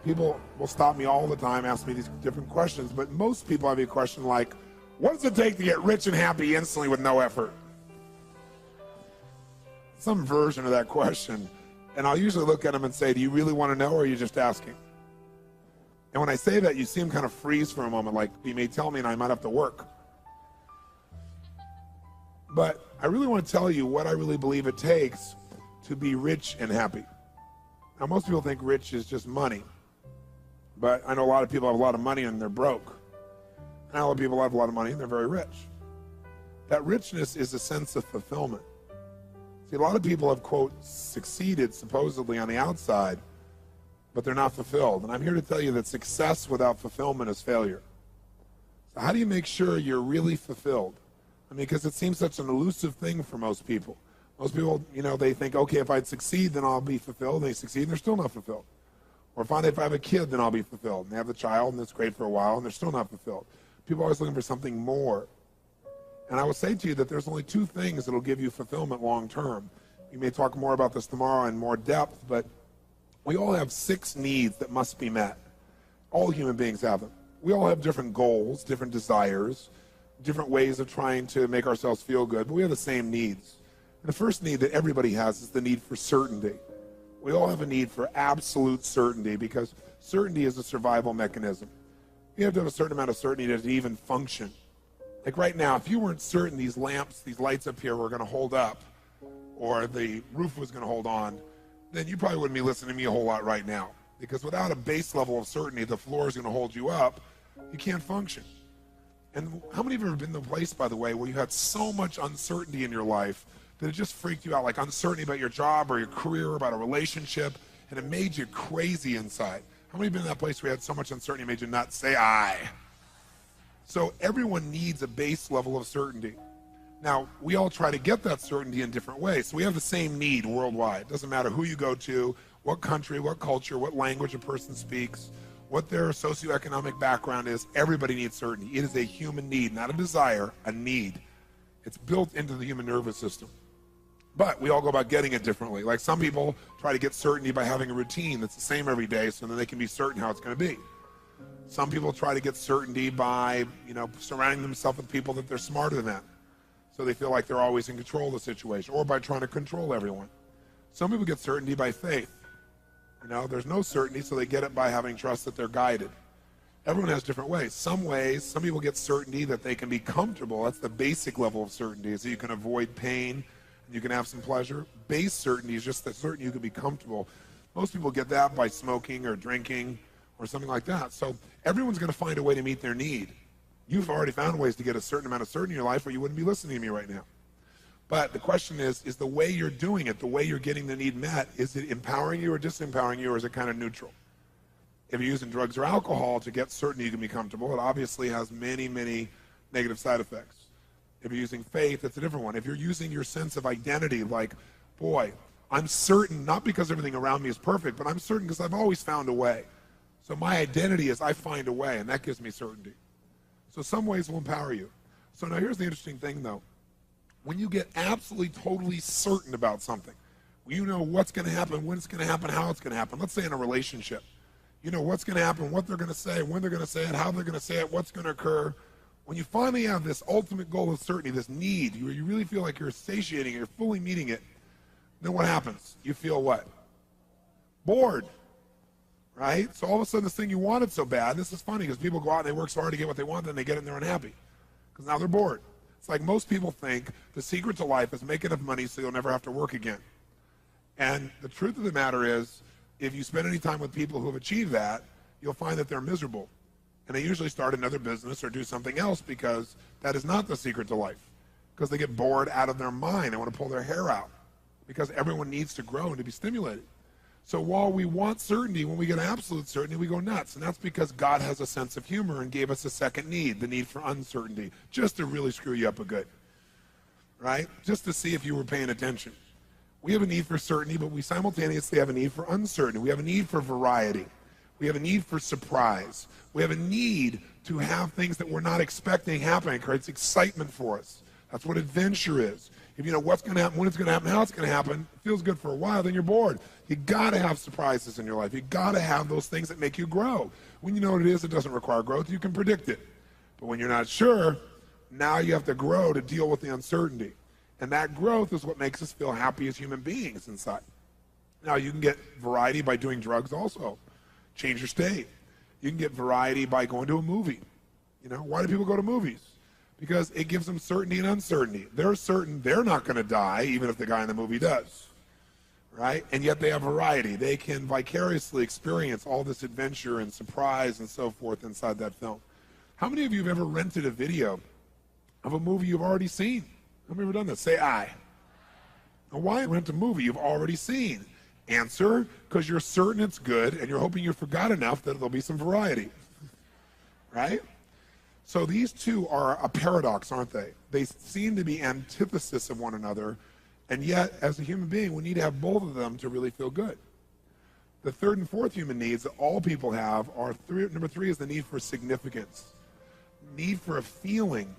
People will stop me all the time, ask me these different questions, but most people have a question like, what does it take to get rich and happy instantly with no effort? Some version of that question. And I'll usually look at them and say, do you really want to know, or are you just asking? And when I say that, you see them kind of freeze for a moment, like he may tell me and I might have to work. But I really want to tell you what I really believe it takes to be rich and happy. Now, most people think rich is just money. But I know a lot of people have a lot of money and they're broke. And a lot of people have a lot of money and they're very rich. That richness is a sense of fulfillment. See, a lot of people have, quote, succeeded supposedly on the outside, but they're not fulfilled. And I'm here to tell you that success without fulfillment is failure. So how do you make sure you're really fulfilled? I mean, because it seems such an elusive thing for most people. Most people, they think, okay, if I succeed, then I'll be fulfilled. And they succeed and they're still not fulfilled. Or finally, if I have a kid, then I'll be fulfilled. And they have the child and it's great for a while and they're still not fulfilled. People are always looking for something more. And I will say to you that there's only two things that will give you fulfillment long term. We may talk more about this tomorrow in more depth, but we all have 6 needs that must be met. All human beings have them. We all have different goals, different desires, different ways of trying to make ourselves feel good, but we have the same needs. And the first need that everybody has is the need for certainty. We all have a need for absolute certainty because certainty is a survival mechanism. You have to have a certain amount of certainty to even function. Like right now, if you weren't certain these lamps, these lights up here were going to hold up, or the roof was going to hold on, then you probably wouldn't be listening to me a whole lot right now. Because without a base level of certainty, the floor is going to hold you up, you can't function. And how many of you have been in the place, by the way, where you had so much uncertainty in your life that it just freaked you out, like uncertainty about your job or your career, about a relationship, and it made you crazy inside? How many have been in that place where you had so much uncertainty it made you nuts? Say aye. So everyone needs a base level of certainty. Now, we all try to get that certainty in different ways. So we have the same need worldwide. It doesn't matter who you go to, what country, what culture, what language a person speaks, what their socioeconomic background is. Everybody needs certainty. It is a human need, not a desire, a need. It's built into the human nervous system. But we all go about getting it differently. Like some people try to get certainty by having a routine that's the same every day so then they can be certain how it's going to be. Some people try to get certainty by, surrounding themselves with people that they're smarter than them. So they feel like they're always in control of the situation, or by trying to control everyone. Some people get certainty by faith. There's no certainty, so they get it by having trust that they're guided. Everyone has different ways. Some people get certainty that they can be comfortable. That's the basic level of certainty, so you can avoid pain, and you can have some pleasure. Base certainty is just that certain you can be comfortable. Most people get that by smoking or drinking or something like that. So everyone's going to find a way to meet their need. You've already found ways to get a certain amount of certainty in your life, or you wouldn't be listening to me right now. But the question is the way you're doing it, the way you're getting the need met, is it empowering you or disempowering you, or is it kind of neutral? If you're using drugs or alcohol to get certainty you can be comfortable, it obviously has many, many negative side effects. If you're using faith, it's a different one. If you're using your sense of identity, like, boy, I'm certain, not because everything around me is perfect, but I'm certain because I've always found a way. So my identity is I find a way, and that gives me certainty. So some ways will empower you. So now here's the interesting thing, though. When you get absolutely, totally certain about something, you know what's going to happen, when it's going to happen, how it's going to happen. Let's say in a relationship. You know what's going to happen, what they're going to say, when they're going to say it, how they're going to say it, what's going to occur. When you finally have this ultimate goal of certainty, this need, where you really feel like you're satiating it, you're fully meeting it, then what happens? You feel what? Bored. Right? So all of a sudden this thing you wanted so bad, this is funny because people go out and they work so hard to get what they want, then they get it and they're unhappy because now they're bored. It's like most people think the secret to life is make enough money so you'll never have to work again. And the truth of the matter is, if you spend any time with people who have achieved that, you'll find that they're miserable. And they usually start another business or do something else because that is not the secret to life. Because they get bored out of their mind. They want to pull their hair out because everyone needs to grow and to be stimulated. So while we want certainty, when we get absolute certainty, we go nuts. And that's because God has a sense of humor and gave us a second need, the need for uncertainty, just to really screw you up a good, right? Just to see if you were paying attention. We have a need for certainty, but we simultaneously have a need for uncertainty. We have a need for variety. We have a need for surprise. We have a need to have things that we're not expecting happening. It creates excitement for us. That's what adventure is. If you know what's going to happen, when it's going to happen, how it's going to happen, it feels good for a while, then you're bored. You got to have surprises in your life. You got to have those things that make you grow. When you know what it is, it doesn't require growth. You can predict it. But when you're not sure, now you have to grow to deal with the uncertainty. And that growth is what makes us feel happy as human beings inside. Now, you can get variety by doing drugs also. Change your state. You can get variety by going to a movie. You know, why do people go to movies? Because it gives them certainty and uncertainty. They're certain they're not going to die, even if the guy in the movie does, right? And yet they have variety. They can vicariously experience all this adventure and surprise and so forth inside that film. How many of you have ever rented a video of a movie you've already seen? Have you ever done that? Say aye. Now, why rent a movie you've already seen? Answer, because you're certain it's good and you're hoping you forgot enough that there'll be some variety, right? So these two are a paradox, aren't they? They seem to be antithesis of one another, and yet, as a human being, we need to have both of them to really feel good. The third and fourth human needs that all people have are number three is the need for significance. Need for a feeling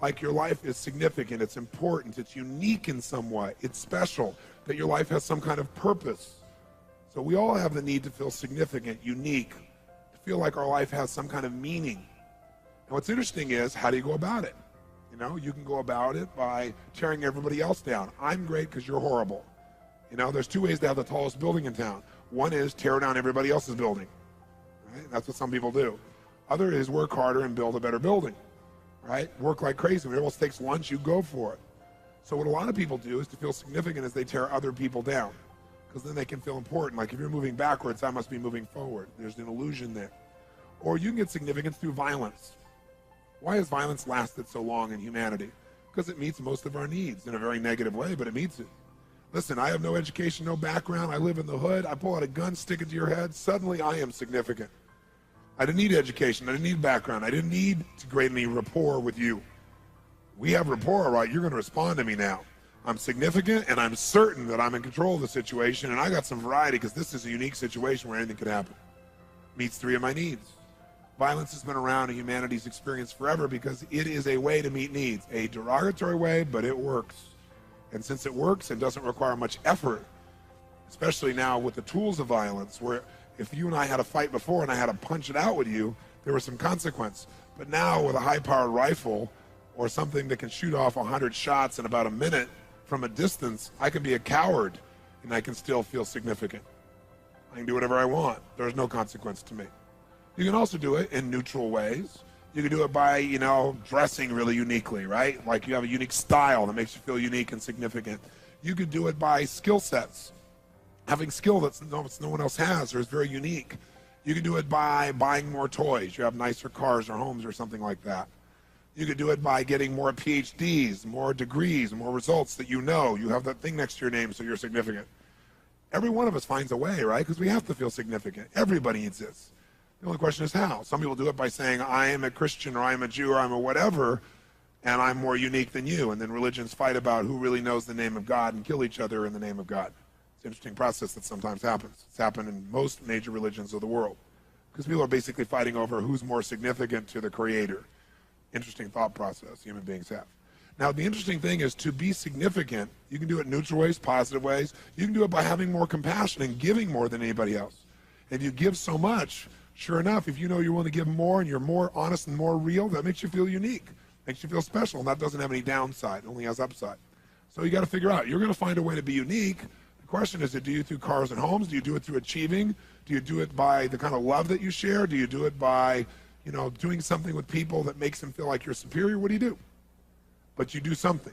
like your life is significant, it's important, it's unique in some way, it's special, that your life has some kind of purpose. So we all have the need to feel significant, unique, to feel like our life has some kind of meaning. And what's interesting is, how do you go about it? You know, you can go about it by tearing everybody else down. I'm great because you're horrible. You know, there's two ways to have the tallest building in town. One is tear down everybody else's building. Right? That's what some people do. Other is work harder and build a better building. Right? Work like crazy. When everyone else takes lunch, you go for it. So what a lot of people do is to feel significant as they tear other people down, because then they can feel important. Like if you're moving backwards, I must be moving forward. There's an illusion there. Or you can get significance through violence. Why has violence lasted so long in humanity? Because it meets most of our needs in a very negative way, but it meets it. Listen, I have no education, no background. I live in the hood. I pull out a gun, stick it to your head. Suddenly I am significant. I didn't need education. I didn't need background. I didn't need to create any rapport with you. We have rapport, right? You're going to respond to me now. I'm significant, and I'm certain that I'm in control of the situation, and I got some variety because this is a unique situation where anything could happen. Meets three of my needs. Violence has been around in humanity's experience forever because it is a way to meet needs. A derogatory way, but it works. And since it works and doesn't require much effort, especially now with the tools of violence, where if you and I had a fight before and I had to punch it out with you, there was some consequence. But now with a high-powered rifle or something that can shoot off 100 shots in about a minute from a distance, I can be a coward and I can still feel significant. I can do whatever I want. There's no consequence to me. You can also do it in neutral ways. You can do it by, you know, dressing really uniquely, right? Like you have a unique style that makes you feel unique and significant. You could do it by skill sets. Having skill that no one else has or is very unique. You can do it by buying more toys. You have nicer cars or homes or something like that. You could do it by getting more PhDs, more degrees, more results that you know. You have that thing next to your name so you're significant. Every one of us finds a way, right? Because we have to feel significant. Everybody needs this. The only question is how. Some people do it by saying, I am a Christian or I am a Jew or I'm a whatever, and I'm more unique than you. And then religions fight about who really knows the name of God and kill each other in the name of God. It's an interesting process that sometimes happens. It's happened in most major religions of the world. Because people are basically fighting over who's more significant to the Creator. Interesting thought process human beings have. Now, the interesting thing is to be significant, you can do it in neutral ways, positive ways. You can do it by having more compassion and giving more than anybody else. If you give so much, sure enough, if you know you're willing to give more and you're more honest and more real, that makes you feel unique, makes you feel special, and that doesn't have any downside, it only has upside. So you got to figure out, you're going to find a way to be unique. The question is, do you through cars and homes? Do you do it through achieving? Do you do it by the kind of love that you share? Do you do it by, you know, doing something with people that makes them feel like you're superior? What do you do? But you do something.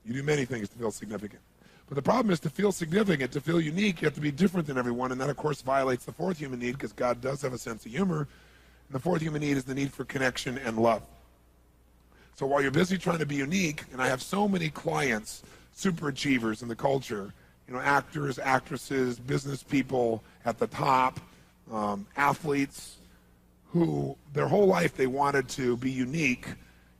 You do many things to feel significant. But the problem is, to feel significant, to feel unique, you have to be different than everyone, and that, of course, violates the fourth human need, because God does have a sense of humor. And the fourth human need is the need for connection and love. So while you're busy trying to be unique, and I have so many clients, super achievers in the culture, you know, actors, actresses, business people at the top, athletes, who their whole life they wanted to be unique,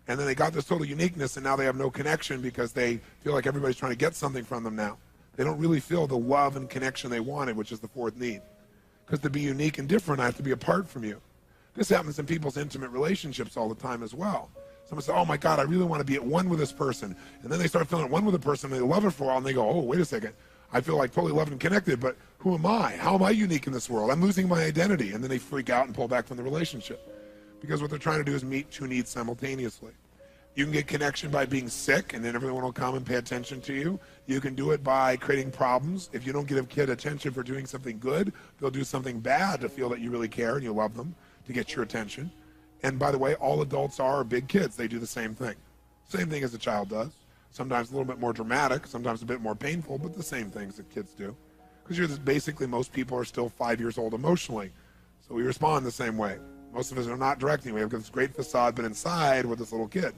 and then they got this total uniqueness, and now they have no connection because they feel like everybody's trying to get something from them now. They don't really feel the love and connection they wanted, which is the fourth need. Because to be unique and different, I have to be apart from you. This happens in people's intimate relationships all the time as well. Someone says, oh my God, I really want to be at one with this person. And then they start feeling at one with a person, and they love it for a while, and they go, oh, wait a second. I feel like totally loved and connected, but who am I? How am I unique in this world? I'm losing my identity. And then they freak out and pull back from the relationship. Because what they're trying to do is meet two needs simultaneously. You can get connection by being sick, and then everyone will come and pay attention to you. You can do it by creating problems. If you don't give a kid attention for doing something good, they'll do something bad to feel that you really care and you love them, to get your attention. And by the way, all adults are big kids. They do the same thing. Same thing as a child does. Sometimes a little bit more dramatic, sometimes a bit more painful, but the same things that kids do. Because basically most people are still 5 years old emotionally. So we respond the same way. Most of us are not directing. We have this great facade, but inside we're this little kid.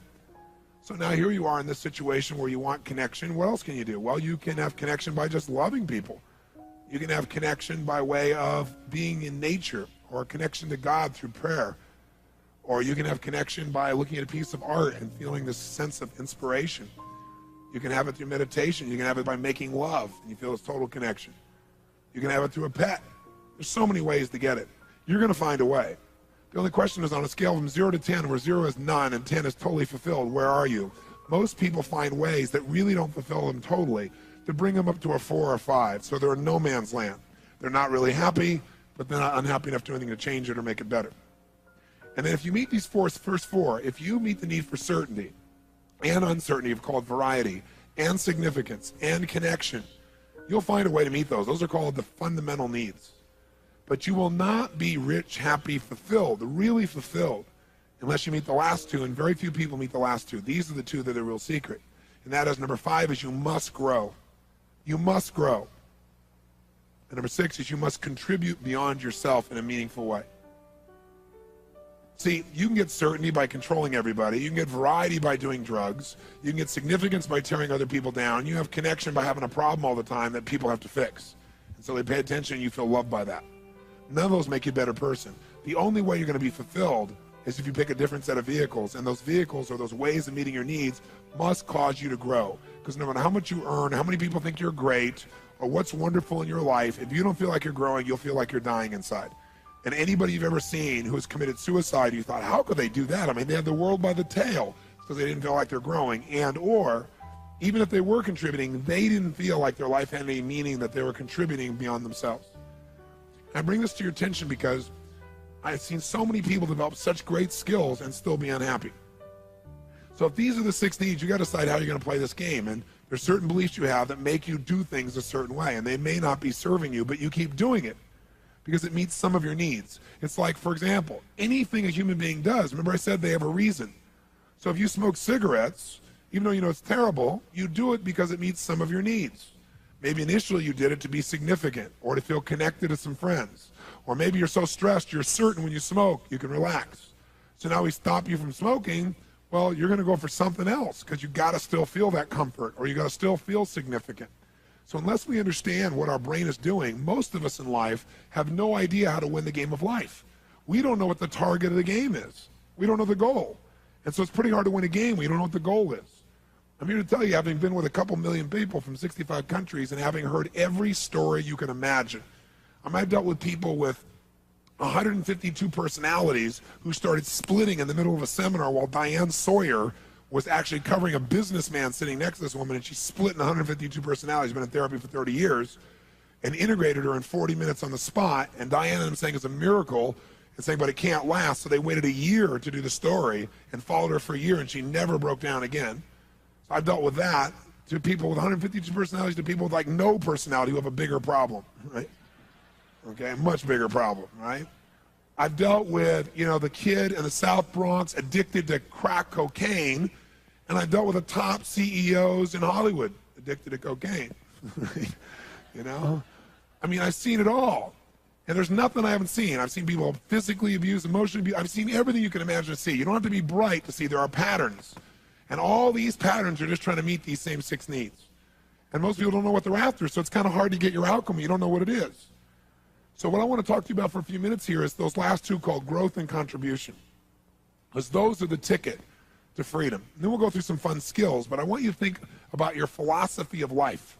So now here you are in this situation where you want connection. What else can you do? Well, you can have connection by just loving people. You can have connection by way of being in nature, or a connection to God through prayer. Or you can have connection by looking at a piece of art and feeling this sense of inspiration. You can have it through meditation. You can have it by making love, and you feel this total connection. You can have it through a pet. There's so many ways to get it. You're going to find a way. The only question is, on a scale from 0 to 10, where 0 is none and 10 is totally fulfilled, where are you? Most people find ways that really don't fulfill them totally to bring them up to a 4 or 5. So they're in no man's land. They're not really happy, but they're not unhappy enough to do anything to change it or make it better. And then if you meet these first four, if you meet the need for certainty and uncertainty, called variety, and significance, and connection, you'll find a way to meet those. Those are called the fundamental needs. But you will not be rich, happy, fulfilled, really fulfilled, unless you meet the last two, and very few people meet the last two. These are the two that are the real secret. And that is, number 5 is you must grow. You must grow. And number 6 is you must contribute beyond yourself in a meaningful way. See, you can get certainty by controlling everybody. You can get variety by doing drugs. You can get significance by tearing other people down. You have connection by having a problem all the time that people have to fix. And so they pay attention and you feel loved by that. None of those make you a better person. The only way you're going to be fulfilled is if you pick a different set of vehicles. And those vehicles, or those ways of meeting your needs, must cause you to grow. Because no matter how much you earn, how many people think you're great, or what's wonderful in your life, if you don't feel like you're growing, you'll feel like you're dying inside. And anybody you've ever seen who has committed suicide, you thought, how could they do that? I mean, they had the world by the tail because they didn't feel like they're growing. And or, even if they were contributing, they didn't feel like their life had any meaning, that they were contributing beyond themselves. And I bring this to your attention because I've seen so many people develop such great skills and still be unhappy. So if these are the 6 needs, you got to decide how you're going to play this game. And there's certain beliefs you have that make you do things a certain way. And they may not be serving you, but you keep doing it because it meets some of your needs. It's like, for example, anything a human being does, remember I said they have a reason. So if you smoke cigarettes, even though you know it's terrible, you do it because it meets some of your needs. Maybe initially you did it to be significant or to feel connected to some friends. Or maybe you're so stressed, you're certain when you smoke, you can relax. So now we stop you from smoking, well, you're going to go for something else because you got to still feel that comfort, or you got to still feel significant. So unless we understand what our brain is doing, most of us in life have no idea how to win the game of life. We don't know what the target of the game is. We don't know the goal. And so it's pretty hard to win a game when you don't know what the goal is. I'm here to tell you, having been with a couple million people from 65 countries and having heard every story you can imagine. I've dealt with people with 152 personalities who started splitting in the middle of a seminar while Diane Sawyer was actually covering a businessman sitting next to this woman, and she split in 152 personalities, been in therapy for 30 years, and integrated her in 40 minutes on the spot. And Diane ended up saying it's a miracle, and saying, but it can't last. So they waited a year to do the story and followed her for a year, and she never broke down again. So I've dealt with that, to people with 152 personalities, to people with like no personality who have a bigger problem, right? Okay, a much bigger problem, right? I've dealt with, the kid in the South Bronx addicted to crack cocaine, and I've dealt with the top CEOs in Hollywood addicted to cocaine. I mean, I've seen it all. And there's nothing I haven't seen. I've seen people physically abused, emotionally abused. I've seen everything you can imagine to see. You don't have to be bright to see there are patterns. And all these patterns are just trying to meet these same 6 needs. And most people don't know what they're after, so it's kind of hard to get your outcome when you don't know what it is. So what I want to talk to you about for a few minutes here is those last 2 called growth and contribution. Because those are the ticket to freedom. And then we'll go through some fun skills, but I want you to think about your philosophy of life.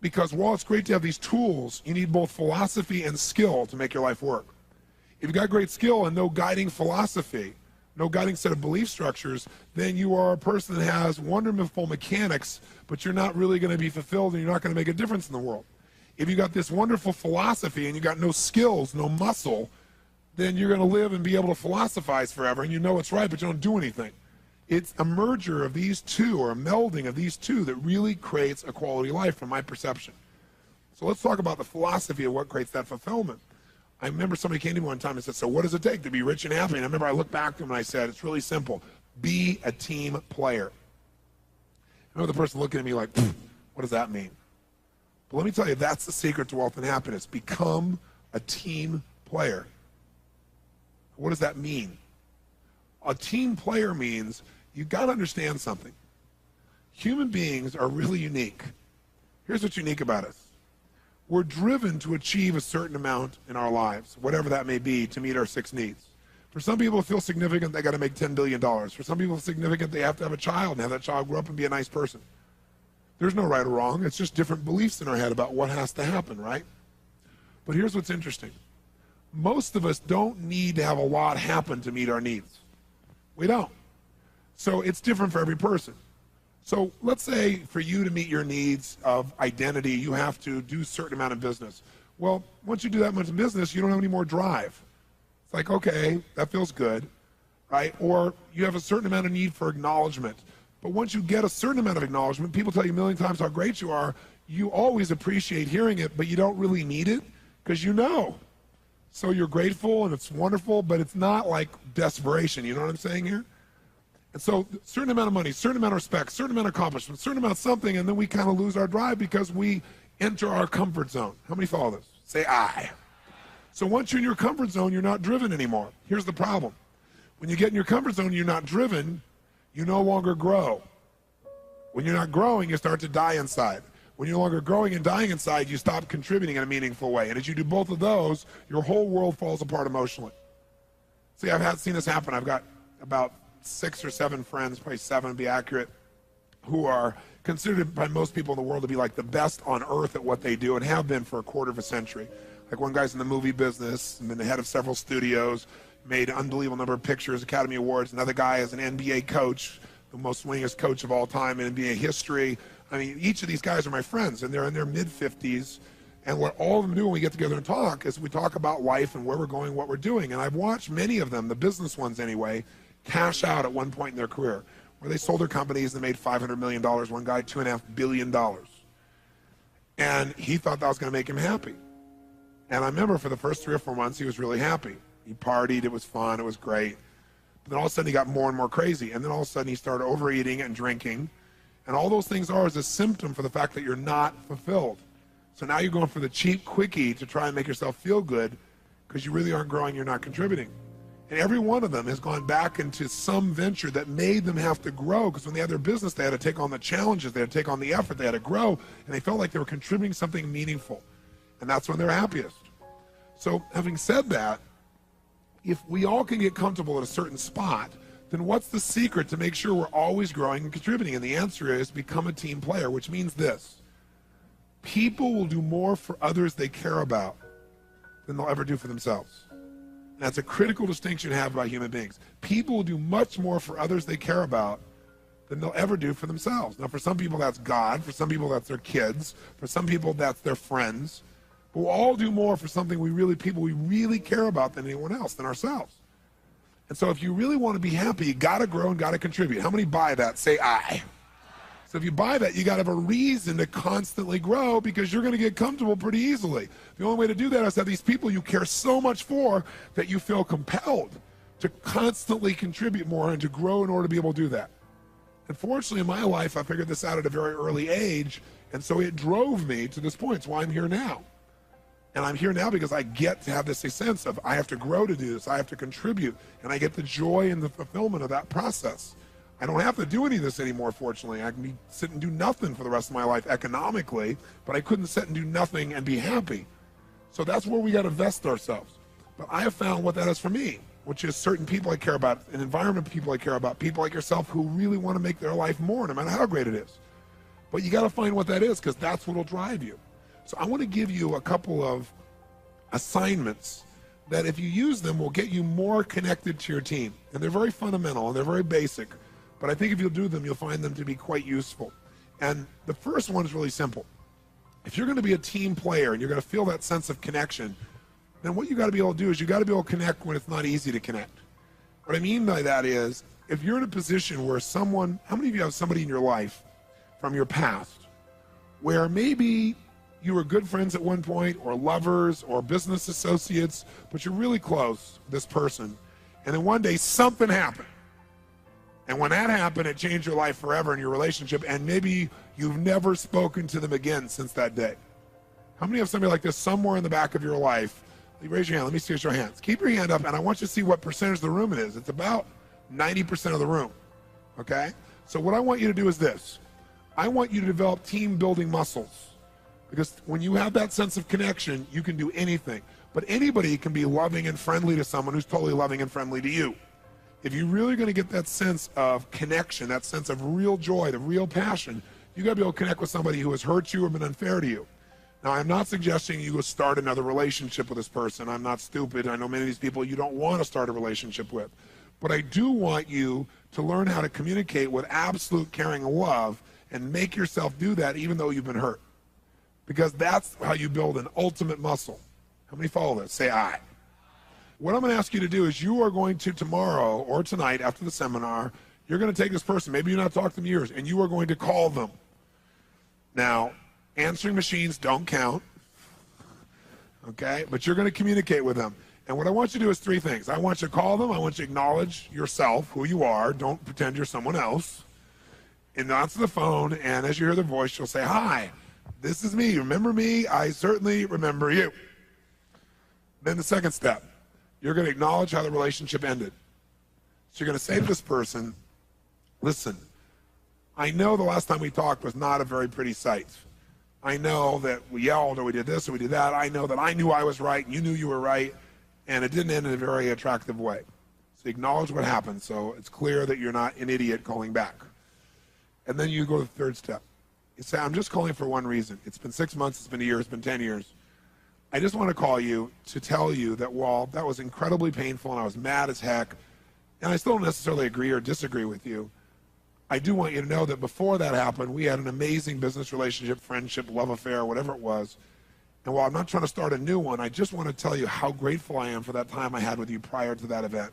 Because while it's great to have these tools, you need both philosophy and skill to make your life work. If you've got great skill and no guiding philosophy, no guiding set of belief structures, then you are a person that has wonderful mechanics, but you're not really going to be fulfilled and you're not going to make a difference in the world. If you got this wonderful philosophy and you got no skills, no muscle, then you're going to live and be able to philosophize forever and you know it's right, but you don't do anything. It's a merger of these two, or a melding of these two, that really creates a quality life from my perception. So let's talk about the philosophy of what creates that fulfillment. I remember somebody came to me one time and said, so what does it take to be rich and happy? And I remember I looked back to him and I said, it's really simple. Be a team player. I remember the person looking at me like, what does that mean? But let me tell you, that's the secret to wealth and happiness. Become a team player. What does that mean? A team player means you got to understand something. Human beings are really unique. Here's what's unique about us. We're driven to achieve a certain amount in our lives, whatever that may be, to meet our 6 needs. For some people, it feels significant they got to make $10 billion. For some people, it's significant they have to have a child and have that child grow up and be a nice person. There's no right or wrong. It's just different beliefs in our head about what has to happen, right? But here's what's interesting. Most of us don't need to have a lot happen to meet our needs. We don't. So it's different for every person. So let's say for you to meet your needs of identity, you have to do a certain amount of business. Well, once you do that much business, you don't have any more drive. It's like, okay, that feels good, right? Or you have a certain amount of need for acknowledgement. But once you get a certain amount of acknowledgement, people tell you a million times how great you are, you always appreciate hearing it, but you don't really need it because you know. So you're grateful and it's wonderful, but it's not like desperation. You know what I'm saying here? And so certain amount of money, certain amount of respect, certain amount of accomplishment, certain amount of something, and then we kind of lose our drive because we enter our comfort zone. How many follow this? Say I. So once you're in your comfort zone, you're not driven anymore. Here's the problem. When you get in your comfort zone, you're not driven, you no longer grow. When you're not growing, you start to die inside. When you're no longer growing and dying inside, you stop contributing in a meaningful way. And as you do both of those, your whole world falls apart emotionally. See, I've seen this happen. I've got about 6 or 7 friends, probably 7 to be accurate, who are considered by most people in the world to be like the best on earth at what they do and have been for a quarter of a century. Like one guy's in the movie business, been the head of several studios, made an unbelievable number of pictures, Academy Awards. Another guy is an NBA coach, the most winningest coach of all time in NBA history. I mean, each of these guys are my friends, and they're in their mid-50s. And what all of them do when we get together and talk is we talk about life and where we're going, what we're doing. And I've watched many of them, the business ones anyway, cash out at one point in their career, where they sold their companies and made $500 million. One guy, $2.5 billion. And he thought that was going to make him happy. And I remember for the first 3 or 4 months, he was really happy. He partied, it was fun, it was great. But then all of a sudden he got more and more crazy. And then all of a sudden he started overeating and drinking. And all those things are as a symptom for the fact that you're not fulfilled. So now you're going for the cheap quickie to try and make yourself feel good because you really aren't growing, you're not contributing. And every one of them has gone back into some venture that made them have to grow, because when they had their business, they had to take on the challenges, they had to take on the effort, they had to grow, and they felt like they were contributing something meaningful. And that's when they're happiest. So having said that, if we all can get comfortable at a certain spot, then what's the secret to make sure we're always growing and contributing? And the answer is become a team player, which means this. People will do more for others they care about than they'll ever do for themselves. That's a critical distinction to have about human beings. People will do much more for others they care about than they'll ever do for themselves. Now, for some people, that's God. For some people, that's their kids. For some people, that's their friends. But we'll all do more for something people we really care about than anyone else, than ourselves. And so if you really want to be happy, you got to grow and got to contribute. How many buy that? Say I. So if you buy that, you got to have a reason to constantly grow, because you're going to get comfortable pretty easily. The only way to do that is to have these people you care so much for that you feel compelled to constantly contribute more and to grow in order to be able to do that. Unfortunately, in my life, I figured this out at a very early age, and so it drove me to this point. It's why I'm here now. And I'm here now because I get to have this sense of I have to grow to do this, I have to contribute, and I get the joy and the fulfillment of that process. I don't have to do any of this anymore, fortunately. I can sit and do nothing for the rest of my life economically, but I couldn't sit and do nothing and be happy. So that's where we got to vest ourselves. But I have found what that is for me, which is certain people I care about, an environment of people I care about, people like yourself who really want to make their life more, no matter how great it is. But you got to find what that is, because that's what will drive you. So I want to give you a couple of assignments that if you use them will get you more connected to your team. And they're very fundamental and they're very basic, but I think if you'll do them, you'll find them to be quite useful. And the first one is really simple. If you're going to be a team player and you're going to feel that sense of connection, then what you got to be able to do is you got to be able to connect when it's not easy to connect. What I mean by that is, if you're in a position where someone, how many of you have somebody in your life from your past where maybe you were good friends at one point, or lovers, or business associates, but you're really close with this person, and then one day something happened. And when that happened, it changed your life forever in your relationship, and maybe you've never spoken to them again since that day. How many have somebody like this somewhere in the back of your life? Raise your hand. Let me see your hands. Keep your hand up, and I want you to see what percentage of the room it is. It's about 90% of the room, okay? So what I want you to do is this. I want you to develop team-building muscles, because when you have that sense of connection, you can do anything. But anybody can be loving and friendly to someone who's totally loving and friendly to you. If you're really going to get that sense of connection, that sense of real joy, the real passion, you got to be able to connect with somebody who has hurt you or been unfair to you. Now, I'm not suggesting you go start another relationship with this person. I'm not stupid. I know many of these people you don't want to start a relationship with. But I do want you to learn how to communicate with absolute caring and love and make yourself do that even though you've been hurt. Because that's how you build an ultimate muscle. How many follow this? Say aye. What I'm going to ask you to do is you are going to tomorrow or tonight after the seminar, you're going to take this person, maybe you've not talked to them in years, and you are going to call them. Now, answering machines don't count, okay? But you're going to communicate with them. And what I want you to do is three things. I want you to call them. I want you to acknowledge yourself, who you are. Don't pretend you're someone else. And answer the phone, and as you hear their voice, you'll say, hi, this is me. Remember me? I certainly remember you. Then the second step, you're going to acknowledge how the relationship ended. So you're going to say to this person, listen, I know the last time we talked was not a very pretty sight. I know that we yelled or we did this or we did that. I know that I knew I was right and you knew you were right, and it didn't end in a very attractive way. So acknowledge what happened so it's clear that you're not an idiot calling back. And then you go to the third step. You say, I'm just calling for one reason. It's been 6 months, it's been a year, it's been 10 years. I just want to call you to tell you that while that was incredibly painful and I was mad as heck, and I still don't necessarily agree or disagree with you, I do want you to know that before that happened, we had an amazing business relationship, friendship, love affair, whatever it was. And while I'm not trying to start a new one, I just want to tell you how grateful I am for that time I had with you prior to that event.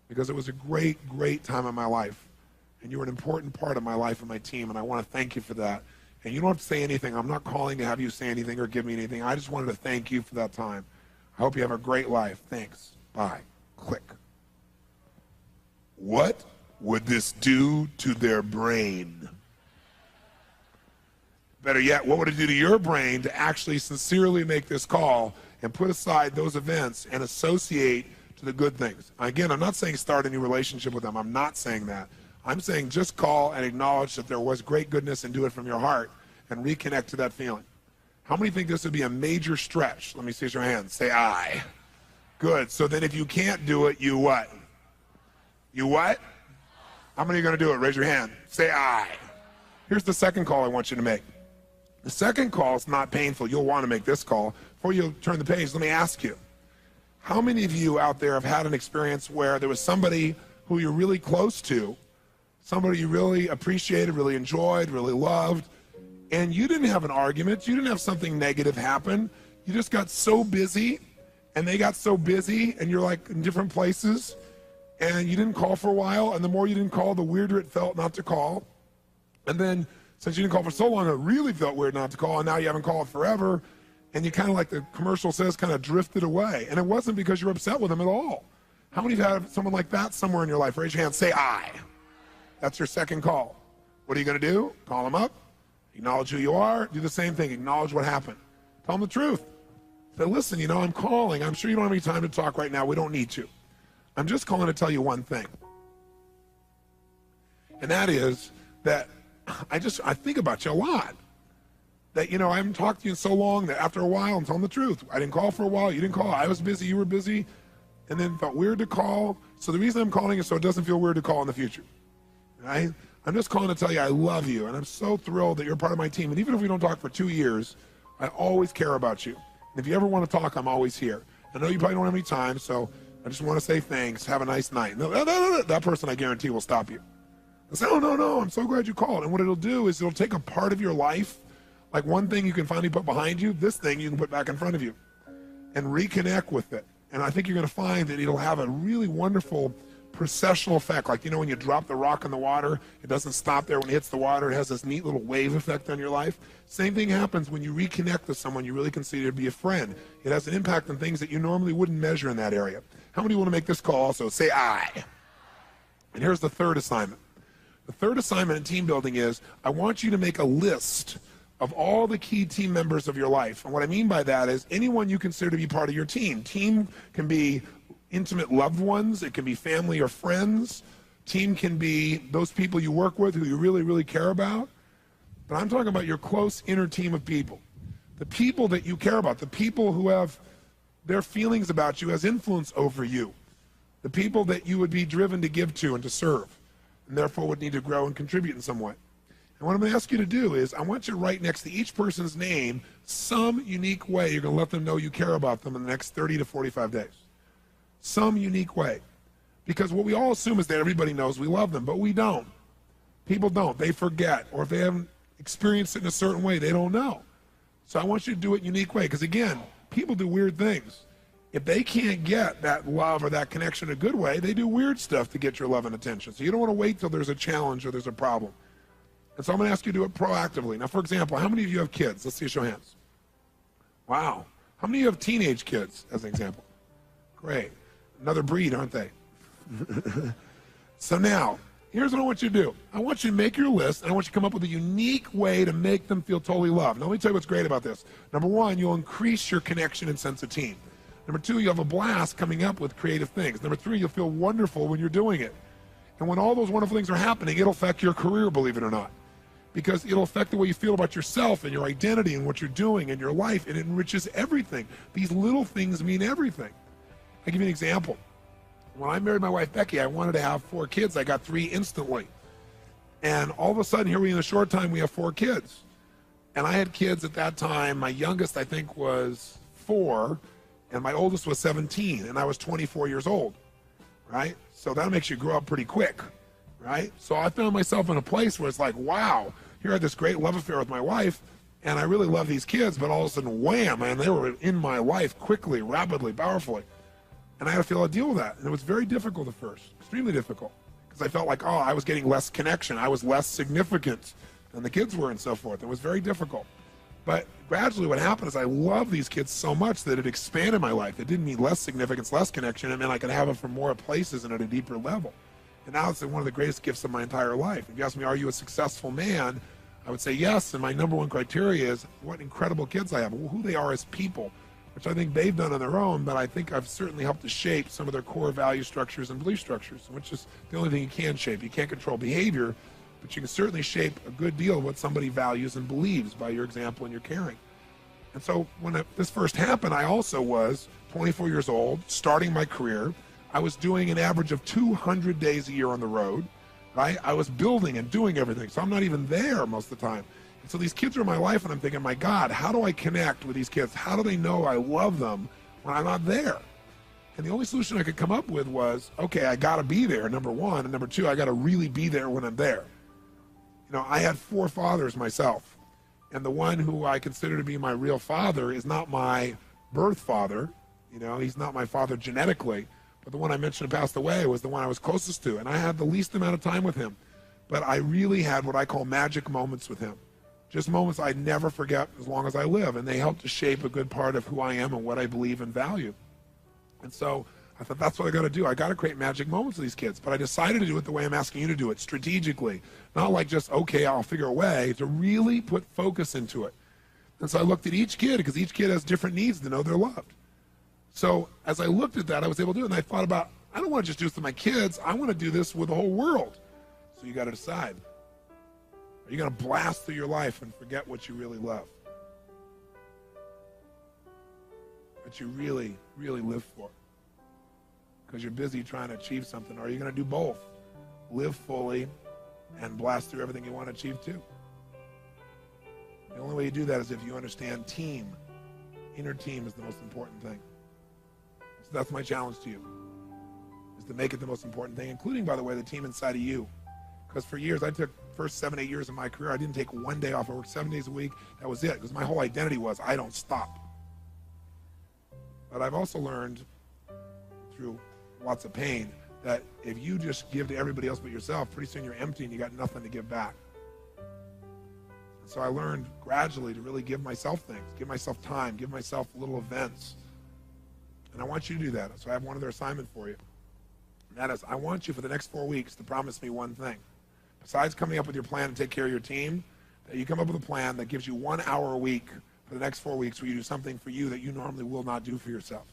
Because it was a great, great time in my life. And you were an important part of my life and my team, and I want to thank you for that. And you don't have to say anything. I'm not calling to have you say anything or give me anything. I just wanted to thank you for that time. I hope you have a great life. Thanks. Bye. Click. What would this do to their brain? Better yet, what would it do to your brain to actually sincerely make this call and put aside those events and associate to the good things? Again, I'm not saying start a new relationship with them. I'm not saying that. I'm saying just call and acknowledge that there was great goodness and do it from your heart and reconnect to that feeling. How many think this would be a major stretch? Let me see your hands. Say aye. Good. So then if you can't do it, you what? You what? How many are going to do it? Raise your hand. Say aye. Here's the second call I want you to make. The second call is not painful. You'll want to make this call. Before you turn the page, let me ask you, how many of you out there have had an experience where there was somebody who you're really close to, somebody you really appreciated, really enjoyed, really loved, and you didn't have an argument, you didn't have something negative happen, you just got so busy, and they got so busy, and you're like in different places, and you didn't call for a while, and the more you didn't call, the weirder it felt not to call. And then, since you didn't call for so long, it really felt weird not to call, and now you haven't called forever, and you kind of, like the commercial says, kind of drifted away. And it wasn't because you're upset with them at all. How many of you have had someone like that somewhere in your life? Raise your hand, say aye. That's your second call. What are you going to do? Call them up, acknowledge who you are, do the same thing, acknowledge what happened. Tell them the truth. Say, listen, you know, I'm calling. I'm sure you don't have any time to talk right now. We don't need to. I'm just calling to tell you one thing. And that is that I think about you a lot. That, you know, I haven't talked to you in so long that after a while, I'm telling the truth. I didn't call for a while. You didn't call. I was busy. You were busy. And then it felt weird to call. So the reason I'm calling is so it doesn't feel weird to call in the future. Right? I'm just calling to tell you I love you. And I'm so thrilled that you're part of my team. And even if we don't talk for 2 years, I always care about you. And if you ever want to talk, I'm always here. I know you probably don't have any time, so I just want to say thanks. Have a nice night. No, that person, I guarantee, will stop you. They'll say, oh, no, I'm so glad you called. And what it'll do is it'll take a part of your life, like one thing you can finally put behind you, this thing you can put back in front of you, and reconnect with it. And I think you're going to find that it'll have a really wonderful processional effect. Like, when you drop the rock in the water, it doesn't stop there when it hits the water. It has this neat little wave effect on your life. Same thing happens when you reconnect with someone you really consider to be a friend. It has an impact on things that you normally wouldn't measure in that area. How many want to make this call also? Say aye. And here's the third assignment. The third assignment in team building is I want you to make a list of all the key team members of your life. And what I mean by that is anyone you consider to be part of your team. Team can be intimate loved ones. It can be family or friends. Team can be those people you work with who you really, really care about. But I'm talking about your close inner team of people. The people that you care about. The people who have their feelings about you as influence over you. The people that you would be driven to give to and to serve, and therefore would need to grow and contribute in some way. And what I'm going to ask you to do is I want you to write next to each person's name some unique way you're going to let them know you care about them in the next 30 to 45 days. Some unique way. Because what we all assume is that everybody knows we love them, but we don't. People don't. They forget. Or if they haven't experienced it in a certain way, they don't know. So I want you to do it in a unique way. Because again, people do weird things. If they can't get that love or that connection in a good way, they do weird stuff to get your love and attention. So you don't want to wait till there's a challenge or there's a problem. And so I'm going to ask you to do it proactively. Now, for example, how many of you have kids? Let's see a show of hands. Wow. How many of you have teenage kids, as an example? Great. Another breed, aren't they? So now, here's what I want you to do. I want you to make your list, and I want you to come up with a unique way to make them feel totally loved. Now, let me tell you what's great about this. Number one, you'll increase your connection and sense of team. Number two, you'll have a blast coming up with creative things. Number three, you'll feel wonderful when you're doing it. And when all those wonderful things are happening, it'll affect your career, believe it or not. Because it'll affect the way you feel about yourself and your identity and what you're doing in your life. It enriches everything. These little things mean everything. I'll give you an example. When I married my wife, Becky, I wanted to have 4 kids. I got 3 instantly. And all of a sudden, here in a short time, we have 4 kids. And I had kids at that time. My youngest, I think, was 4, and my oldest was 17, and I was 24 years old, right? So that makes you grow up pretty quick, right? So I found myself in a place where it's like, wow, here I had this great love affair with my wife, and I really love these kids, but all of a sudden, wham, man, they were in my life quickly, rapidly, powerfully. And I had to feel a deal with that. And it was very difficult at first, extremely difficult, because I felt like, oh, I was getting less connection. I was less significant than the kids were and so forth. It was very difficult. But gradually what happened is I love these kids so much that it expanded my life. It didn't mean less significance, less connection. It meant I could have them from more places and at a deeper level. And now it's one of the greatest gifts of my entire life. If you ask me, are you a successful man? I would say yes. And my number one criteria is what incredible kids I have, who they are as people, which I think they've done on their own, but I think I've certainly helped to shape some of their core value structures and belief structures, which is the only thing you can shape. You can't control behavior, but you can certainly shape a good deal of what somebody values and believes by your example and your caring. And so when this first happened, I also was 24 years old, starting my career. I was doing an average of 200 days a year on the road, right? I was building and doing everything, so I'm not even there most of the time. And so these kids are in my life, and I'm thinking, my God, how do I connect with these kids? How do they know I love them when I'm not there? And the only solution I could come up with was, okay, I got to be there, number one, and number two, I got to really be there when I'm there. You know, I had 4 fathers myself, and the one who I consider to be my real father is not my birth father. You know, he's not my father genetically, but the one I mentioned who passed away was the one I was closest to, and I had the least amount of time with him. But I really had what I call magic moments with him. Just moments I'd never forget as long as I live, and they helped to shape a good part of who I am and what I believe and value. And so I thought, that's what I got to do. I got to create magic moments with these kids. But I decided to do it the way I'm asking you to do it, strategically. Not like just, okay, I'll figure a way, to really put focus into it. And so I looked at each kid, because each kid has different needs to know they're loved. So as I looked at that, I was able to do it, and I thought about, I don't want to just do this with my kids. I want to do this with the whole world. So you got to decide. Are you going to blast through your life and forget what you really love? What you really, really live for? Because you're busy trying to achieve something. Or are you going to do both? Live fully and blast through everything you want to achieve too. The only way you do that is if you understand team. Inner team is the most important thing. That's my challenge to you, is to make it the most important thing, including, by the way, the team inside of you. Because for years, I took first 7, 8 years of my career, I didn't take one day off. I worked 7 days a week. That was it, because my whole identity was, I don't stop. But I've also learned through lots of pain that if you just give to everybody else but yourself, pretty soon you're empty and you got nothing to give back. And so I learned gradually to really give myself things, give myself time, give myself little events. And I want you to do that. So I have one other assignment for you. And that is, I want you for the next 4 weeks to promise me one thing. Besides coming up with your plan to take care of your team, that you come up with a plan that gives you 1 hour a week for the next 4 weeks where you do something for you that you normally will not do for yourself.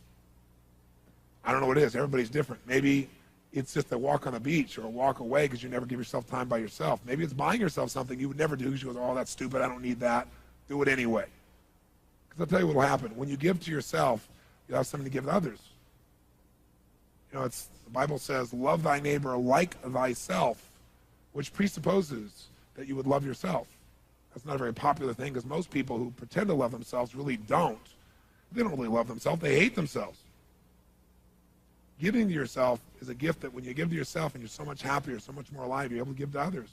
I don't know what it is. Everybody's different. Maybe it's just a walk on the beach or a walk away because you never give yourself time by yourself. Maybe it's buying yourself something you would never do because you go, oh, that's stupid. I don't need that. Do it anyway. Because I'll tell you what will happen. When you give to yourself, you'll have something to give to others. You know, the Bible says, love thy neighbor like thyself, which presupposes that you would love yourself. That's not a very popular thing because most people who pretend to love themselves really don't. They don't really love themselves. They hate themselves. Giving to yourself is a gift that when you give to yourself and you're so much happier, so much more alive, you're able to give to others.